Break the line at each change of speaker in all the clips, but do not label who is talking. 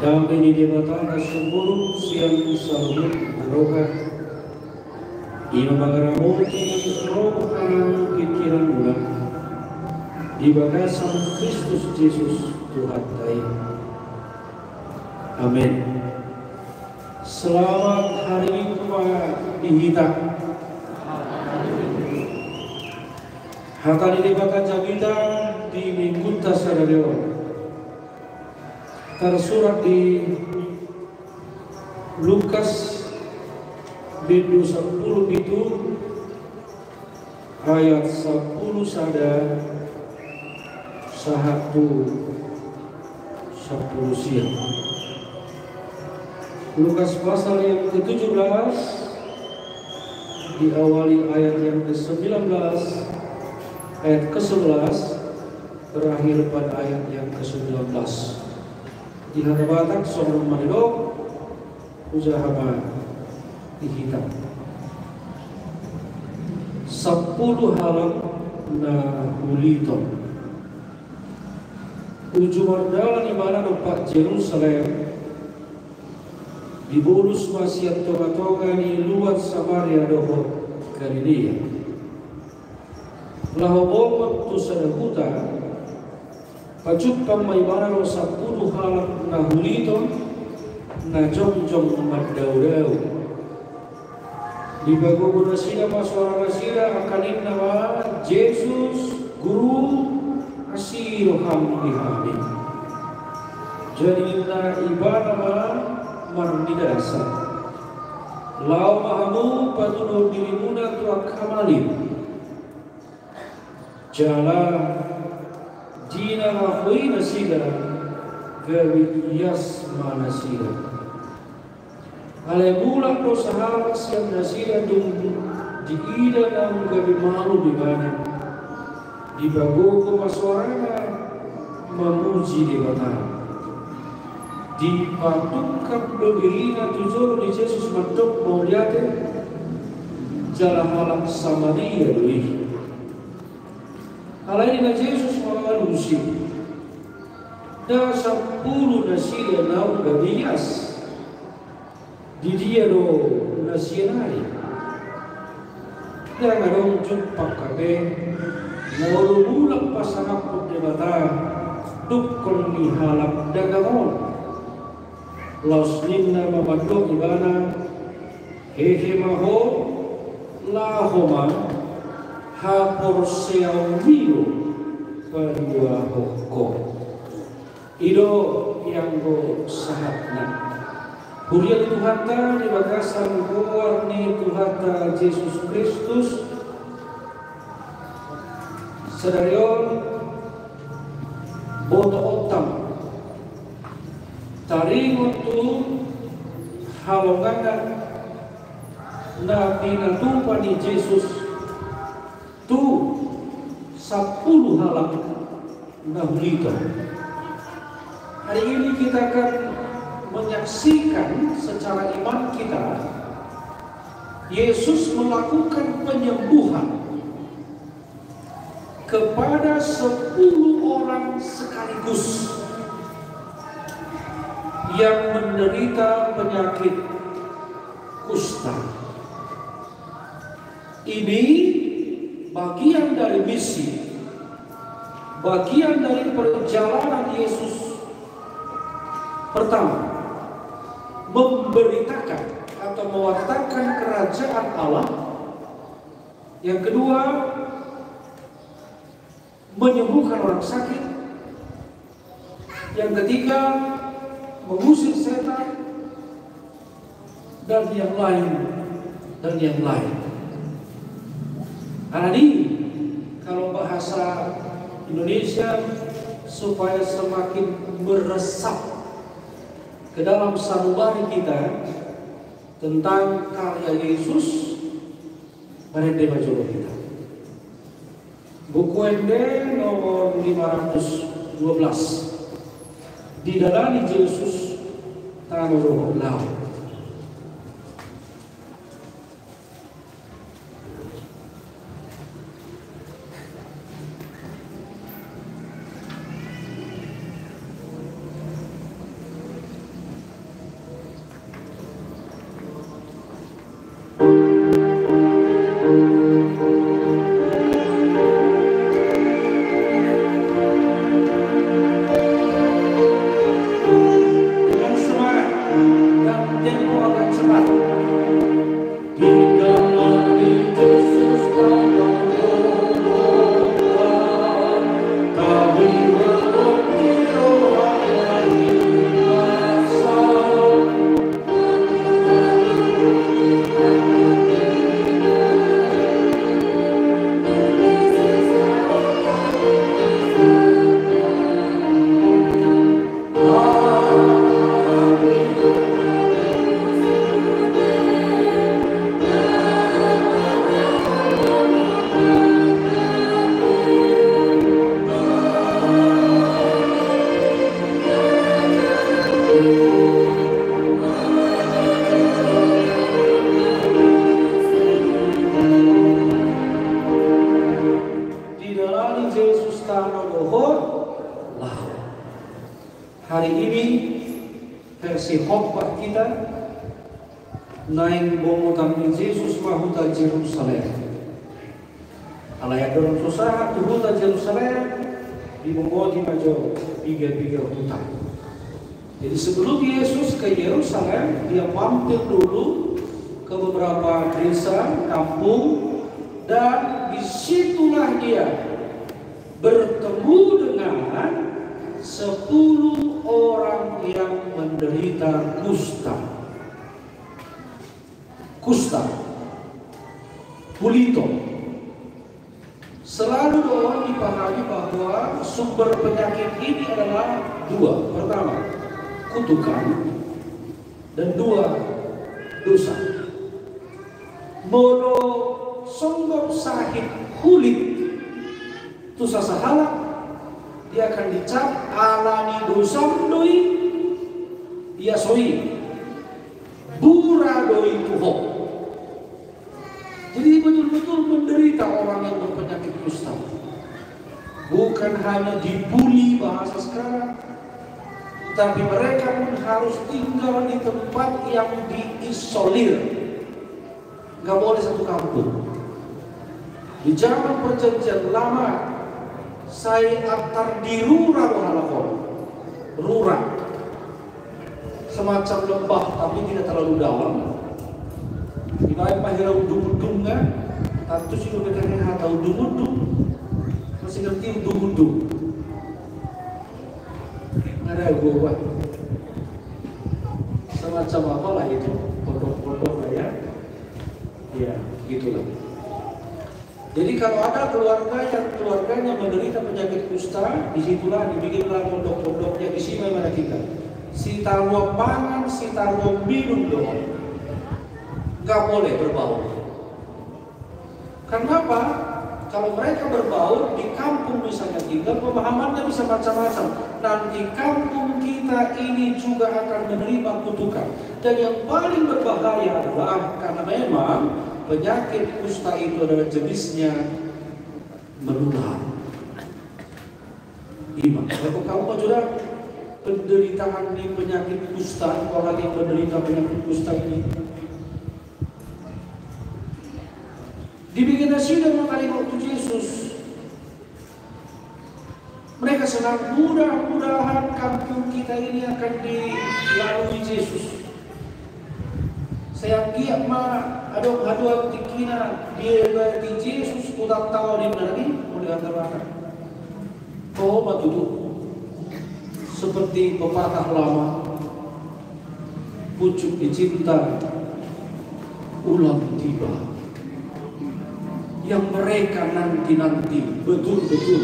Kami dibatang kasuburu siang sahur roha Ima mangaramuti roha pikiran ulang di bagasan Kristus Yesus Tuhan Daya. Amin. Selamat hari Minggu di kita. Hatani dibakar jabita di Minggu Tasaradewa. Tersurat di Lukas bidul 10 itu ayat 10 sada 10 siang. Lukas pasal yang ke-17 diawali ayat yang ke-19 ayat ke-11 berakhir pada ayat yang ke-19. Di hadapan sebelum manidok usaha dihitam 10 halam na uliton ujung mandalan imana Pak Jerusalem di bonus wasiat toga-toga di luar Samaria doho Galilea lahobong tu sadahuta pacupang may barang 10 halak na huliton na jong-jong magdaw-daw. Di bago na sila maswara na sila akanin naman Jesus Guru asiro hamdi-hamdi. Jadi na iba naman marnidasa. Lau mahamu patuno dilimuna tuak kamalin. Jala Jina mafui nasila gawi yas manasila. Ale bulan do sahabat siang nasila dung di ida nang gawi malu di mana. Di bagogo maswarana memuji di mata. Di patukap begina tujur di Yesus matuk mauliate jalan malam Samaria doi. Alain na Jesus malusi da 10 nasila nau gabiyas di dia do nasional da ngarong jumpa kabe mau bulan pasangan pun debata dukon ni halap dagamon los ninna mabado ibana hehe maho lahoma hapor seau mio pendua hoko ido yang go sahatna Hurian Tuhanta di bagasan warni Tuhanta Yesus Kristus sedarion boto otam taring untuk halongan na pinatupa ni Yesus tu 10 halang nahulito. Hari ini kita akan menyaksikan secara iman kita Yesus melakukan penyembuhan kepada 10 orang sekaligus yang menderita penyakit kusta. Ini bagian dari misi, bagian dari perjalanan Yesus. Pertama, memberitakan atau atau mewartakan kerajaan Allah. Yang kedua, menyembuhkan orang sakit. Yang ketiga, mengusir setan. Dan yang lain. Karena ini, kalau bahasa Indonesia, supaya semakin meresap ke dalam sanubari kita tentang karya Yesus, mari kita baca kita. Buku MD nomor 512. Didalani Yesus tanah roh laut. Hari ini versi khotbah kita naik bomotan Yesus mahuta Jerusalem. Alaya dorong susah tuhuta Jerusalem di bomboti majo tiga hutan. Jadi sebelum Yesus ke Yerusalem, dia mampir dulu ke beberapa desa, kampung, dan disitulah dia bertemu dengan 10 orang yang menderita kusta. Kusta, pulito. Selalu orang dipahami bahwa sumber penyakit ini adalah dua. Pertama, kutukan, dan dua, dosa. Mono songgok sahid kulit tu sasahala, dia akan dicap alani dosa doi dia soi bura doi tuho. Jadi betul-betul menderita orang yang berpenyakit kusta. Bukan hanya dibuli bahasa sekarang, tapi mereka pun harus tinggal di tempat yang diisolir. Gak boleh satu kampung. Di zaman perjanjian lama, saya antar di rura halakon. Rura, semacam lembah tapi tidak terlalu dalam. Ibarat pahira udung-udung kan, tentu sih lo berkata hata udung-udung, masih ngerti udung-udung. Ada gua, semacam apa lah itu, pondok-pondok lah ya, ya gitulah. Jadi kalau ada keluarganya menderita penyakit kusta, disitulah dibikinlah pondok-pondoknya, di sini mana kita. Si taruh pangan, si taruh minum doang. Gak boleh berbaur. Kenapa? Kalau mereka berbaur di kampung misalnya tinggal, pemahamannya bisa macam-macam. Nanti kampung kita ini juga akan menerima kutukan. Dan yang paling berbahaya adalah karena memang penyakit kusta itu adalah jenisnya menular. Iman. Kalau kamu juga penderitaan di penyakit kusta, orang yang menderita penyakit kusta ini dibikin sidang kali waktu Yesus. Mereka senang, mudah-mudahan kampung kita ini akan dilalui Yesus. Saya giat mah adong tikina dia di Yesus udah tahu di mana ni mau diantarkan. Oh betul. Seperti pepatah lama, pucuk dicinta ulang tiba. Yang mereka nanti betul-betul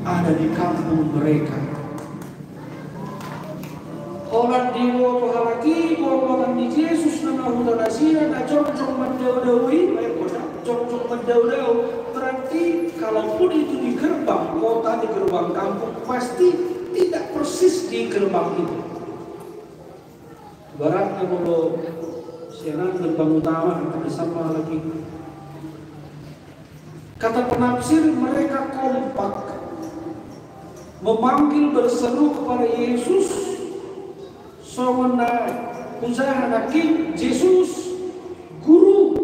ada di kampung mereka. Orang diwo halaki orang di Yesus nama huda nasira na cocok mendawi cocok mendawi berarti kalaupun itu di gerbang kota, di gerbang kampung, pasti tidak persis di gerbang itu. Baratnya kalau siaran gerbang utama akan sama lagi. Kata penafsir, mereka kompak memanggil berseru kepada Yesus. Sawana usaha nakin Yesus guru.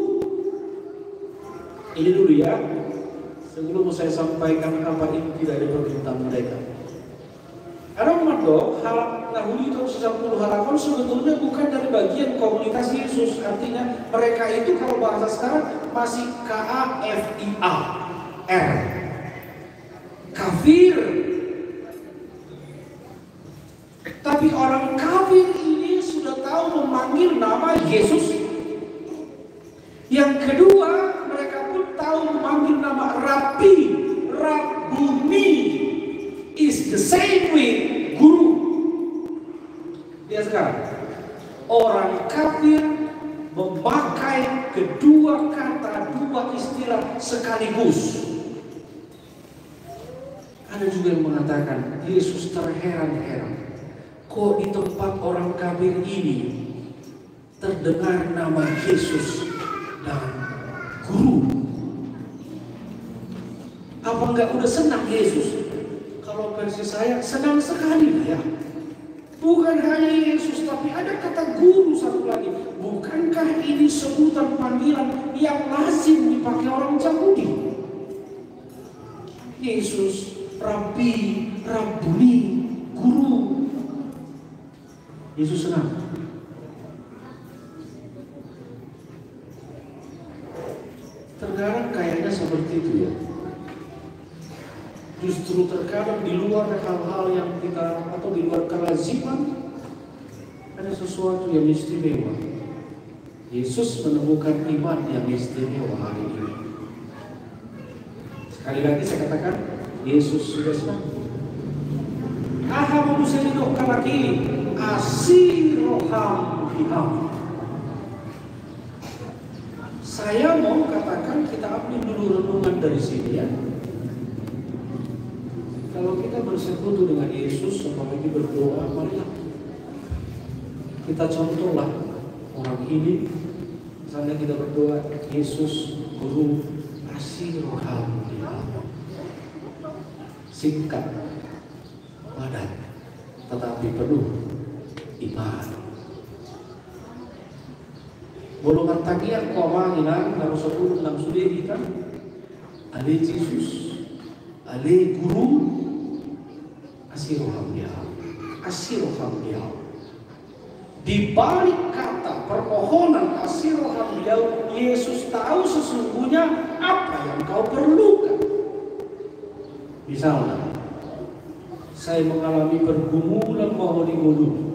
Ini dulu ya, sebelum saya sampaikan apa inti dari permintaan mereka. Ada umat halak nahuli itu 10 halaman sebetulnya bukan dari bagian komunitas Yesus. Artinya mereka itu kalau bahasa sekarang masih KAFIR, kafir. Tapi orang kafir ini sudah tahu memanggil nama Yesus. Yang kedua, mereka pun tahu memanggil nama Rabbi, Rabbuni is the same with guru. Lihat sekarang, orang kafir memakai kedua kata, dua istilah sekaligus. Ada juga yang mengatakan Yesus terheran-heran. Kok di tempat orang kafir ini terdengar nama Yesus dan guru? Apa enggak udah senang Yesus? Kalau versi saya senang sekali ya. Bukan hanya Yesus tapi ada kata guru satu lagi. Bukankah ini sebutan panggilan yang lazim dipakai orang Yahudi? Yesus, Rabbi, Rabbuni, guru. Yesus senang. Terkadang kayaknya seperti itu ya. Justru terkadang di luar hal-hal yang kita atau di luar kelaziman ada sesuatu yang istimewa. Yesus menemukan iman yang istimewa hari ini. Sekali lagi saya katakan, Yesus sudah senang. Aha manusia hidup lagi. Asiroham biham. Saya mau katakan kita ambil dulu renungan dari sini ya. Kalau kita bersekutu dengan Yesus, apalagi berdoa, marilah kita contohlah orang ini. Misalnya kita berdoa, Yesus Guru Asiroham biham. Singkat, padat, tetapi penuh iman. Golongan tagihan komanginan dalam 10 6 sudah kita ale Yesus, ale guru asiroham dia. Di balik kata permohonan asiroham dia, Yesus tahu sesungguhnya apa yang kau perlukan. Misalnya, saya mengalami pergumulan mau digulung.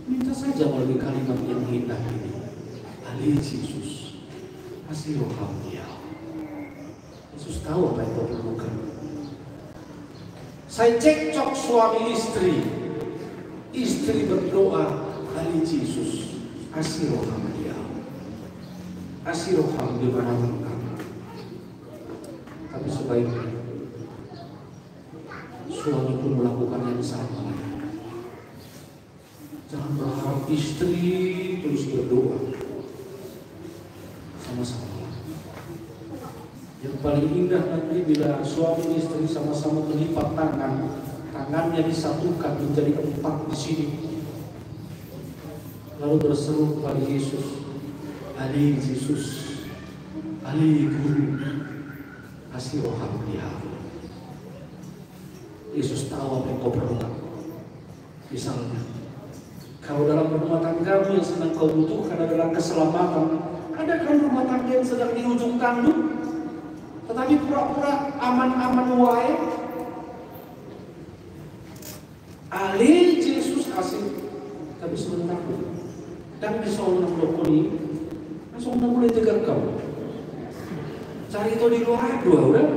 Minta saja melalui kalimat yang indah ini. Ali Yesus, asiroham dia. Yesus tahu apa yang kau perlukan. Saya cekcok suami istri. Istri berdoa, Ali Yesus, asiroham dia. Asiroham di mana engkau. Tapi sebaiknya suami pun melakukan yang sama. Jangan berharap istri terus berdoa sama-sama. Yang paling indah nanti bila suami istri sama-sama melipat tangannya disatukan menjadi 4 di sini. Lalu berseru kepada Yesus, Ali Yesus, Ali Guru, asiroham dia. Yesus tahu apa yang kau perlukan. Misalnya, Kalau dalam rumah tanggamu yang sedang kau butuhkan adalah keselamatan, ada kan rumah tangga yang sedang di ujung tanduk, tetapi pura-pura aman-aman wae. Ale Yesus kasih, tapi sebentar dan bisa orang blokoli, langsung mulai tegar kau. Cari itu di luar dua udah.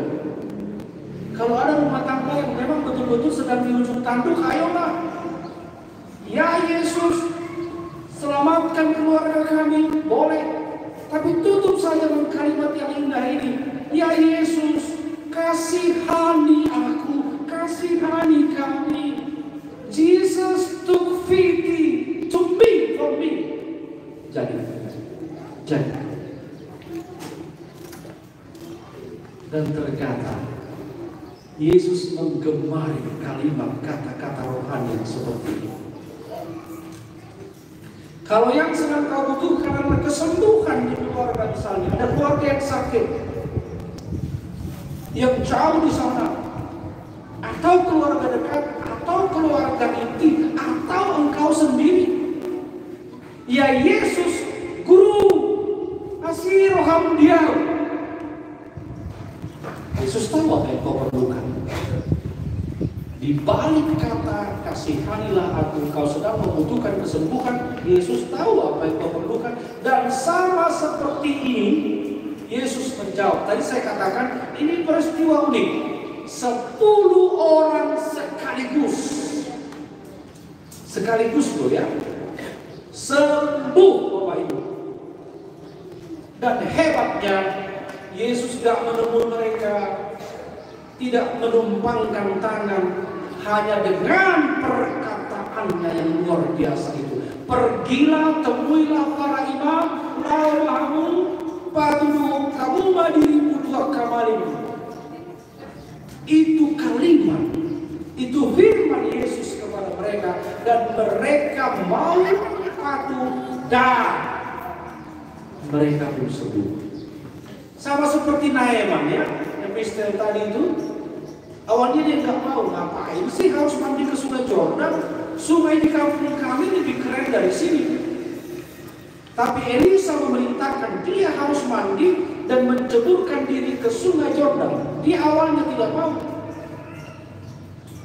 Kalau ada rumah tangga yang memang betul-betul sedang di ujung tanduk, ayolah. Ya Yesus, selamatkan keluarga kami, boleh. Tapi tutup saja dengan kalimat yang indah ini. Ya Yesus, kasihani aku, kasihani kami. Jesus took pity to me, for me. Jadi. Dan terkata, Yesus menggemari kalimat kata-kata rohani yang seperti ini. Kalau yang sedang kau butuhkan adalah kesembuhan di keluarga misalnya, ada keluarga yang sakit, yang jauh di sana, atau keluarga dekat, atau keluarga inti, atau engkau sendiri. Ya Yesus, Guru, kasih roham dia. Yesus tahu apa yang kau perlukan. Di balik kata kasihanilah aku, kau sedang membutuhkan kesembuhan. Yesus tahu apa yang kau perlukan. Dan sama seperti ini, Yesus menjawab. Tadi saya katakan ini peristiwa unik. 10 orang sekaligus. Sekaligus loh ya. Sembuh Bapak Ibu. Dan hebatnya Yesus gak menegur mereka, tidak menumpangkan tangan, hanya dengan perkataannya yang luar biasa itu. Pergilah, temuilah para imam, lalu patuh kamu dirimu 2 kali. Itu kalimat, itu firman Yesus kepada mereka, dan mereka mau patuh dan mereka pun sembuh. Sama seperti Naaman ya, epistel tadi itu. Awalnya dia nggak mau, ngapain sih harus mandi ke Sungai Jordan? Sungai di kampung kami lebih keren dari sini. Tapi Elisa memerintahkan dia harus mandi dan menceburkan diri ke Sungai Jordan. Dia awalnya tidak mau.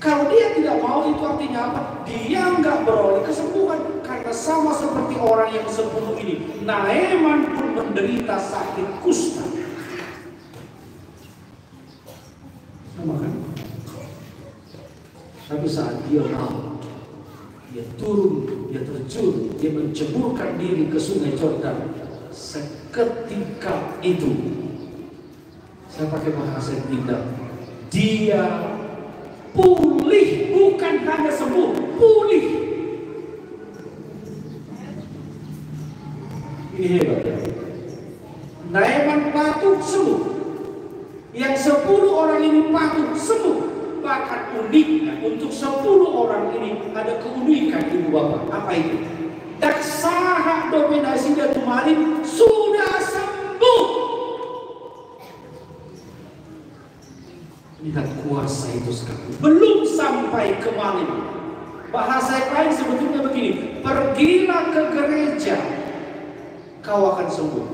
Kalau dia tidak mau, itu artinya apa? Dia nggak beroleh kesembuhan. Karena sama seperti orang yang 10 ini, Naaman pun menderita sakit kusta. Sama kan? Tapi saat dia mau, dia turun, dia terjun, dia menceburkan diri ke Sungai Jordan. Seketika itu, saya pakai bahasa yang indah, dia pulih, bukan hanya sembuh, pulih. Ini hebat ya. Naaman patuh sembuh. Yang 10 orang ini patuh sembuh. Bahkan uniknya untuk 10 orang ini ada keunikan Ibu Bapak. Apa itu? Daksaha dominasi dan kemarin sudah sembuh. Lihat kuasa itu sekarang. Belum sampai kemarin. Bahasa yang lain sebetulnya begini. Pergilah ke gereja, kau akan sembuh.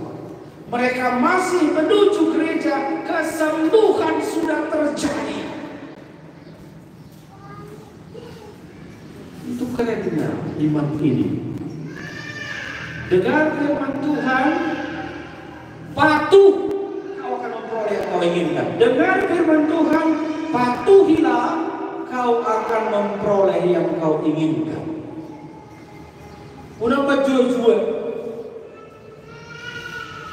Mereka masih menuju gereja, kesembuhan sudah terjadi. Itu kerennya iman ini. Dengar firman Tuhan, patuh, kau akan memperoleh yang kau inginkan. Dengar firman Tuhan, patuhilah, kau akan memperoleh yang kau inginkan. Unang baju-baju,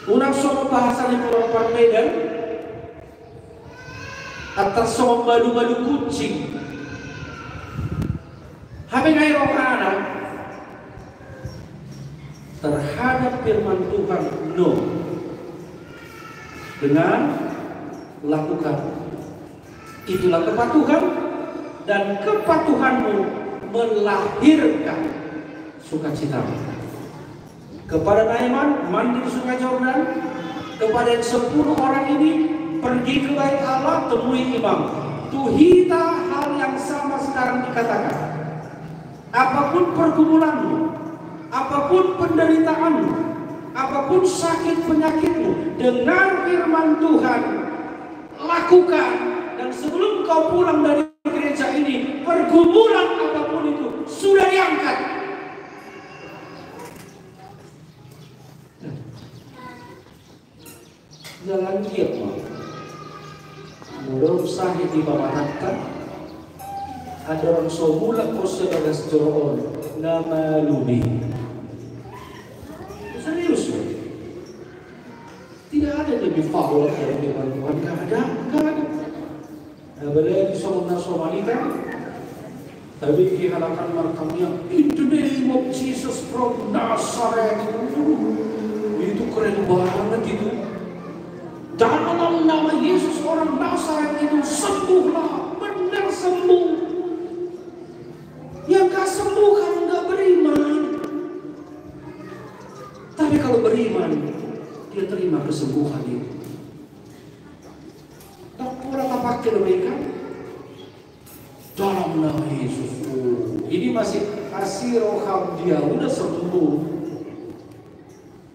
unang soal bahasa di Pulau Medan, atas soal madu-madu kucing. Habis ngai rohana terhadap firman Tuhan, no. Dengan lakukan, itulah kepatuhan, dan kepatuhanmu melahirkan sukacita. Kepada Naaman mandi di Sungai Jordan, kepada 10 orang ini pergi ke bait Allah, temui imam. Tuhita hal yang sama sekarang dikatakan. Apapun pergumulanmu, apapun penderitaanmu, apapun sakit penyakitmu, dengar firman Tuhan, lakukan. Dan sebelum kau pulang dari gereja ini, pergumulan apapun itu sudah diangkat. Jalan kiat mah. Mudah usaha di bawah hatta. Ada orang somulak ko sebagai sejoroon nama lumi. Serius loh. Tidak ada yang lebih favorit dari firman Tuhan. Tidak ada. Apalagi seorang Somalita, tapi dihalakan markamnya in the name of Jesus from Nazareth. Itu keren banget itu. Dalam nama Yesus orang Nazareth itu sembuhlah, benar sembuh. Yang gak sembuh kalau gak beriman. Tapi kalau beriman, dia terima kesembuhan itu. Tak pura pakai mereka dalam nama Yesus. Ini masih roham dia udah sembuh.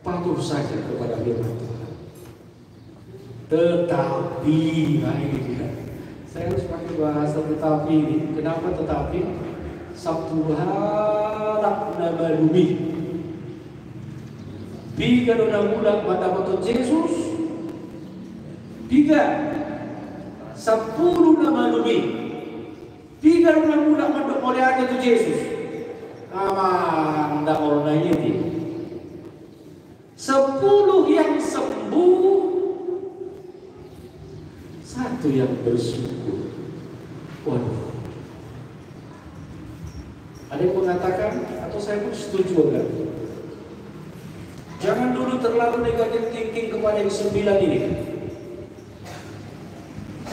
Patuh saja kepada firman Tuhan. Tetapi, nah ini dia. Saya harus pakai bahasa tetapi ini. Kenapa tetapi? Sabtu harap nama lumi. Biga dona mulak mata foto Yesus. Biga 10 nama lumi. Biga dona mulak mata oleh aja tu Yesus. Aman, ndak orang ini. 10 yang sembuh, 1 yang bersyukur. Waduh. Ada yang mengatakan, atau saya pun setuju enggak? Jangan dulu terlalu negatif thinking kepada yang 9 ini.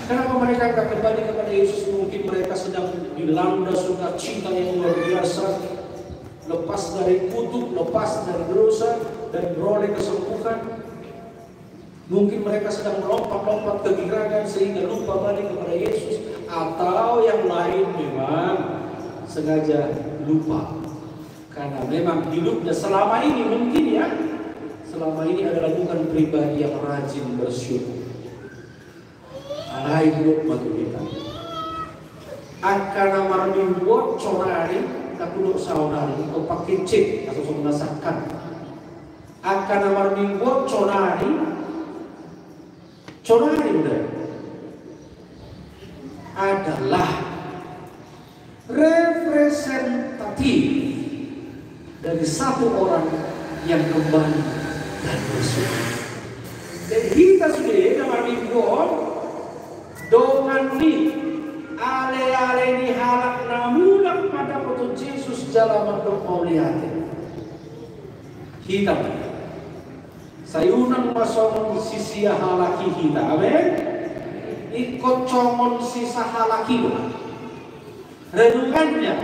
Kenapa mereka akan kembali kepada Yesus? Mungkin mereka sedang dilanda sukacita yang luar biasa, lepas dari kutuk, lepas dari dosa, dan beroleh kesembuhan. Mungkin mereka sedang melompat-lompat kegirangan sehingga lupa balik kepada Yesus. Atau yang lain memang sengaja lupa. Karena memang hidupnya selama ini mungkin ya, selama ini adalah bukan pribadi yang rajin bersyukur. Alai hidup batu kita. Akan amarni buat conari, tak duduk saudari, atau pakai cek atau menasakan. Akan amarni buat conari udah adalah representatif dari satu orang yang kembali dan bersyukur. Dan kita sudah kamar minggu dengan ni ale-ale ni halak namulang pada foto Yesus dalam mandok mauliate. Kita sayunan masongon sisia halaki kita, amin. Ikut comon sisa halaki renungannya.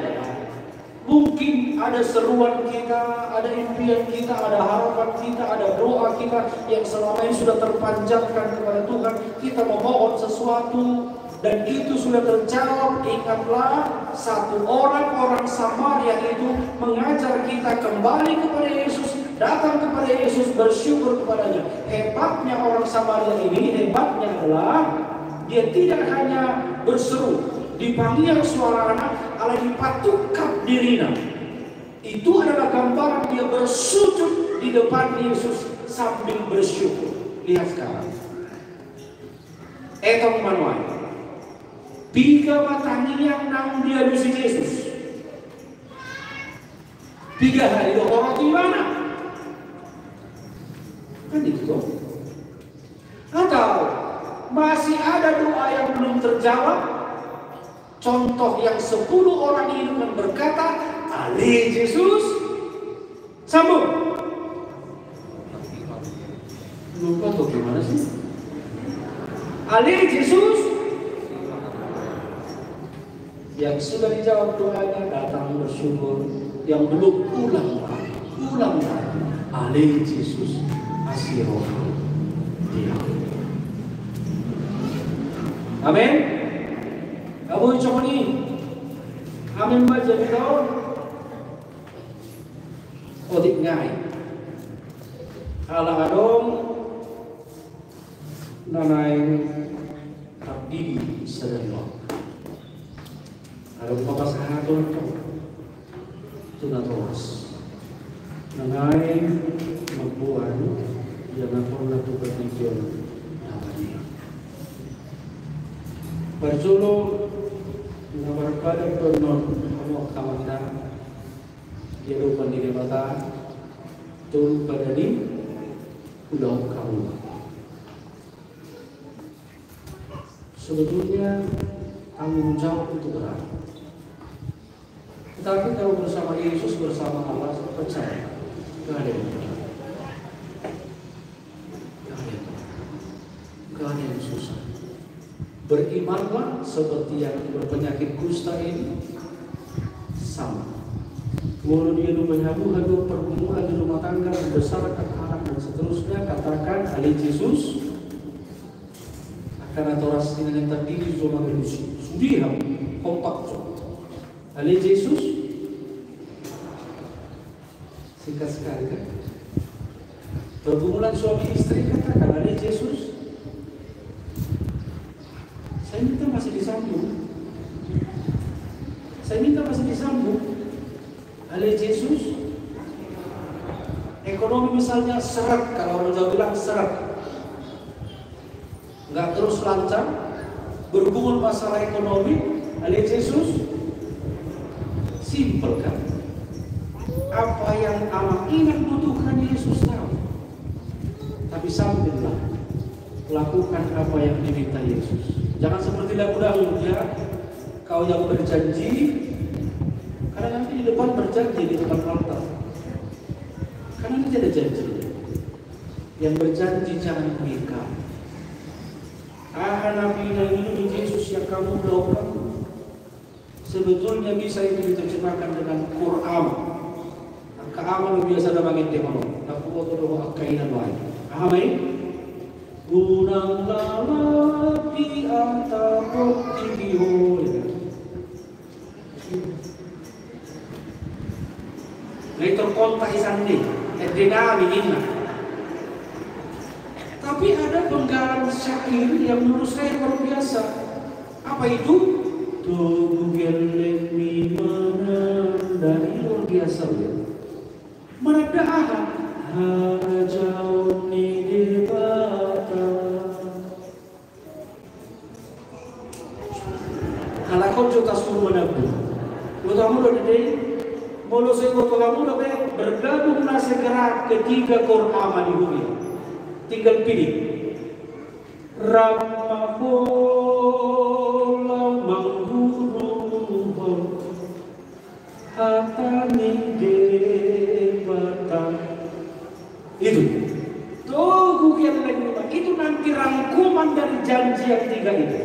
Mungkin ada seruan kita, ada impian kita, ada harapan kita, ada doa kita yang selama ini sudah terpanjatkan kepada Tuhan. Kita memohon sesuatu dan itu sudah terjawab. Ingatlah, satu orang Samaria itu mengajar kita kembali kepada Yesus, datang kepada Yesus, bersyukur kepadanya. Hebatnya orang Samaria ini, hebatnya adalah dia tidak hanya berseru, dipanggil suara anak, ala dipatukkan dirina. Itu adalah gambaran dia bersujud di depan Yesus sambil bersyukur. Lihat sekarang. Etong manuai. Tiga matangi yang nang dia bisi Yesus. 3 hari orang di mana? Kan itu toh. Atau masih ada doa yang belum terjawab? Contoh yang 10 orang ini berkata, "Ali Yesus, sambung." Lupa atau gimana sih? Ali Yesus, yang sudah dijawab doanya datang bersyukur, yang belum ulang lagi. Ali Yesus, asiroh dia. Amin. Kamu coba ni, amin baca kita. otik ngai ala adong nanai abdi sedang adong papas haton tunatoras nanai magbuan yang ako natugat ng Diyon namanya. Berjulu na barkada pernon ano kamanda dia lupa di mata turun pada di pulau kamu. Sebetulnya tanggung jawab itu berat. Tetapi kalau bersama Yesus, bersama Allah, percaya gak ada yang berat. Gak ada yang susah. Berimanlah seperti yang berpenyakit kusta ini sama. Walau dia hadu pergumulan di rumah tangga, membesarkan anak dan seterusnya, katakan Ali Yesus akan atoras dengan yang terdiri zona berusi. Sudiham kompak Ali Yesus singkat sekali kan. Pergumulan suami istri katakan Ali Yesus. Saya minta masih disambung. Saya minta masih disambung. Oleh Yesus. Ekonomi misalnya seret, kalau orang Jawa bilang seret. Nggak terus lancar. Berhubungan masalah ekonomi. Oleh Yesus. Simpel kan. Apa yang anak ini butuhkan Yesus tahu. Tapi sambillah lakukan apa yang diminta Yesus. Jangan seperti dahulu ya, kau yang berjanji, karena nanti di depan berjanji di depan altar. Karena nanti ada janji. Yang berjanji jangan menikah. Nabi ini Yesus yang kamu lakukan. Sebetulnya bisa itu diterjemahkan dengan Quran. Keamanan biasa ada bagi teman. Aku mau terus kainan lain. Amin. Gunang lalapi antara tibiho. Nah terkontak isan ini, dinami ini. Tapi ada penggalan syair yang menurut saya luar biasa. Apa itu? Tubuh gelek mi mana dari luar biasa ya. Mana dah? Hajau ni debata. Kalau kau coba suruh menabu, kamu dah ada. Molo saya kamu dah bergabunglah segera ketiga Quran di bumi. Tinggal pilih. Ramahola mangguruhon hatani debata. Itu. Tuh yang lagi itu nanti rangkuman dari janji yang tiga itu.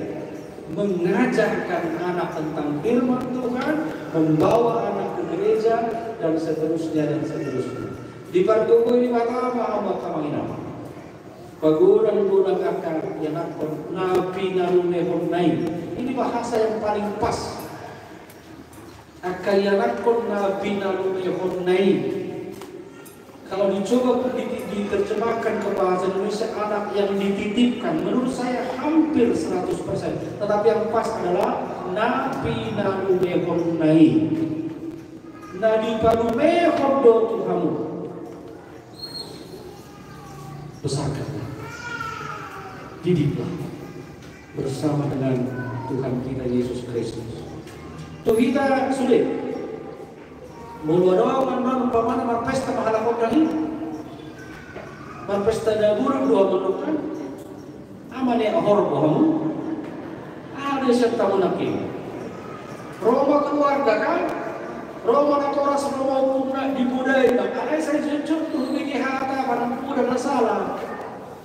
Mengajarkan anak tentang firman Tuhan, membawa anak ke gereja dan seterusnya dan seterusnya. Di partuku ini pertama Allah kamanginama. Paguran-guran akan yang akan nabi narunehon naik. Ini bahasa yang paling pas. Akayanakon nabi narunehon naik. Kalau dicoba diterjemahkan ke bahasa Indonesia, anak yang dititipkan, menurut saya hampir 100%. Tetapi yang pas adalah nabi narunehon naik. Nabi narunehon do Tuhanmu. Besarkanlah, didiklah bersama dengan Tuhan kita Yesus Kristus. Tuh kita sulit. Mulu doa man umpamana marpesta mahalakot lagi. Marpesta daburang doa menukan. Amane ahor bohong. Ada serta munakin. Roma keluarga kan. Roma natora sebelum umumnya dibudai. Ada saya jujur tuh ini hata pada muda masalah.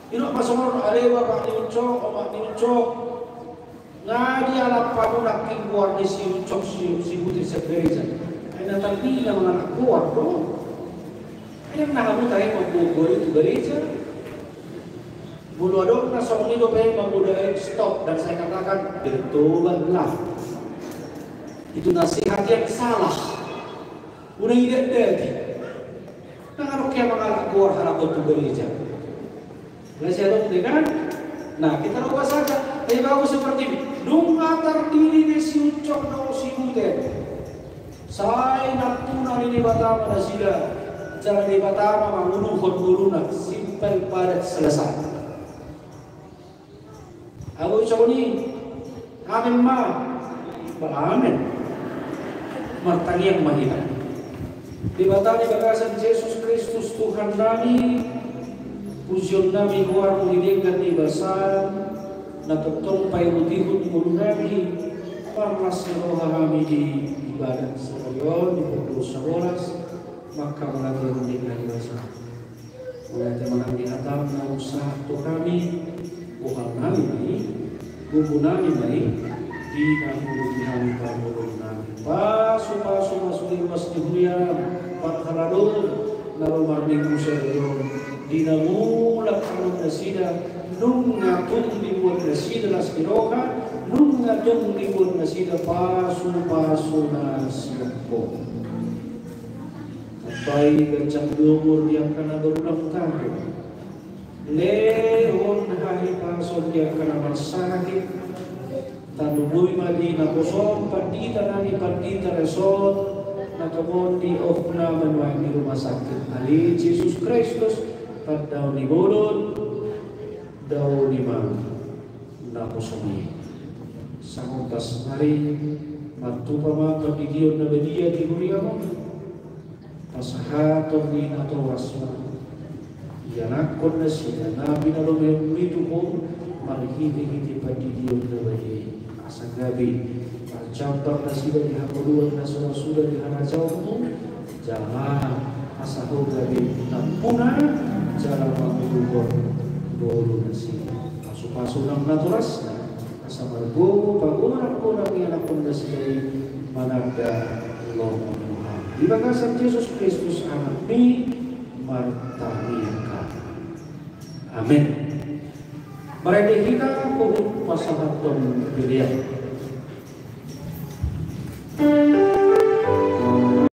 Ino masuk alewa pak diucok, omak diucok. Ngadi ala pamunakin keluar di si ucok si putih segereja. Datang bila menganak kuat dong. Ayam nak kamu tahu mau itu gereja. Bulu adon nasong ini dope memudai stop dan saya katakan bertobatlah. Itu nasihat yang salah. Udah tidak jadi. Nangarok kaya mga kuwar harapot ng gereja. Nasialok kan? Nah, kita lupa saja. Tapi bagus seperti ini. Nung terdiri di si ucok na si Uden. Say natuna ni Batama na sila. Jangan di Batama mangunuhon guruna. Simple padat selesai. Aku ucap ini. Amin ma. Amin. Martani yang mahina. Di Batama bagasan Yesus Kristus Tuhan kami. Pujian kami keluar mengirimkan ibasan, natotong payudihun mulu kami, parlas roh kami di ibadat sekalian di pukul 11, maka melatihan mengirimkan ibasan. Mulai teman di atas na usaha to kami, bukan kami ini, gugu kami ini, di nangulung kami pangulung kami. Pasu masuk mas di dunia, pagkaradon, narumar minggu serius. Dinamulak anong nasida nung natong dibuat nasida las kiroka nung natong dibuat nasida paso na siyako tapay gansang lumur yang kana berulang tahun lehon hari paso yang kana marsakit tanuboy mali na kosong pandita resort nakamon di of naman wagi rumah sakit ali Jesus Kristus daw ni Bolon, daw ni Mang Naposoni. Sanguntas hari, matupama pagdidiyon na badiya di Huria mo, pasahatong ni natawas mo. Yanakon na siya, nabi na lumiyong nito mo, malihiti-hiti pagdidiyon na badiya. Asang gabi, pagcampak na sila di hapuluan na sudah di hanajaw mo, jangan asaho gabi na puna, cara mengubur bolu nasi pasu-pasu lang naturas na asa margo pag-urang-urang yan akong nasi dari managda lomuhan. Di bagasan Jesus Kristus anak ni martanian ka. Amen. Mereka kita kung pasahat tong pilihan.